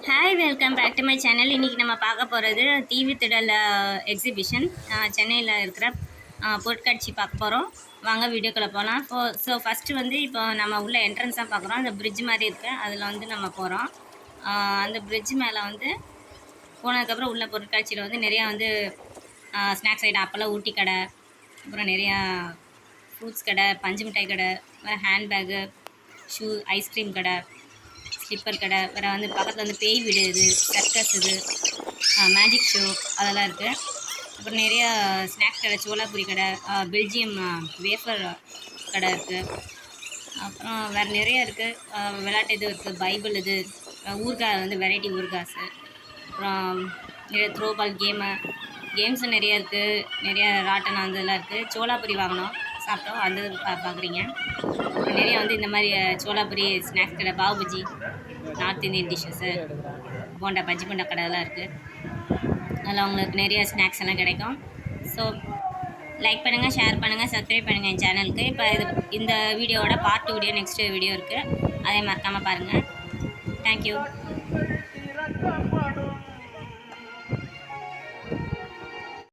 Hi welcome back to my channel. இன்றைக்கி நம்ம பார்க்க போகிறது டிவி திடல் எக்ஸிபிஷன் சென்னையில் இருக்கிற பொருட்காட்சி பார்க்க போகிறோம். வாங்க வீடியோக்குள்ளே போகலாம். ஸோ ஃபஸ்ட்டு வந்து இப்போ நம்ம உள்ள என்ட்ரன்ஸாக பார்க்குறோம். அந்த பிரிட்ஜ் மாதிரி இருக்குது, அதில் வந்து நம்ம போகிறோம். அந்த பிரிட்ஜ் மேலே வந்து போனதுக்கப்புறம் உள்ள பொருட்காட்சியில் வந்து நிறையா வந்து ஸ்நாக்ஸ் ஐட்டம், அப்போல்லாம் ஊட்டி கடை, அப்புறம் நிறையா ஃப்ரூட்ஸ் கடை, பஞ்சு மிட்டாய் கடை, வேறு ஹேண்ட்பேக்கு, ஷூ, ஐஸ்கிரீம் கடை, ஸ்லிப்பர் கடை, வேறு வந்து பக்கத்தில் வந்து பேய் வீடு, இது சர்க்கஸ், இது மேஜிக் ஷோ, அதெல்லாம் இருக்குது. அப்புறம் நிறையா ஸ்நாக்ஸ் கடை, சோலாபுரி கடை, பெல்ஜியம் வேஃபர் கடை இருக்குது. அப்புறம் வேறு நிறையா இருக்குது. விளையாட்டு இது இருக்குது, பைபிள் இது, ஊறுகாய் வந்து வெரைட்டி ஊறுகாஸு, அப்புறம் நிறைய த்ரோபால் கேம்ஸும் நிறையா இருக்குது. நிறையா ராட்டனம் அந்த இதெல்லாம் இருக்குது. சோலாபுரி வாங்கினோம், சாப்பிட்டோம், அந்த பார்க்குறீங்க. நிறையா வந்து இந்த மாதிரி சோலாபுரி ஸ்நாக்ஸ் கடை, பாவ் பஜ்ஜி, நார்த் இந்தியன் டிஷ்ஷஸ்ஸு, போண்டா, பஜ்ஜி போண்டா கடைலாம் இருக்குது. அதில் அவங்களுக்கு நிறைய ஸ்நாக்ஸ் எல்லாம் கிடைக்கும். ஸோ லைக் பண்ணுங்கள், ஷேர் பண்ணுங்கள், சப்ஸ்கிரைப் பண்ணுங்கள் என் சேனலுக்கு. இப்போ இந்த வீடியோவோட பார்ட் வீடியோ நெக்ஸ்ட் வீடியோ இருக்குது, அதை மறக்காமல் பாருங்கள். தேங்க்யூ.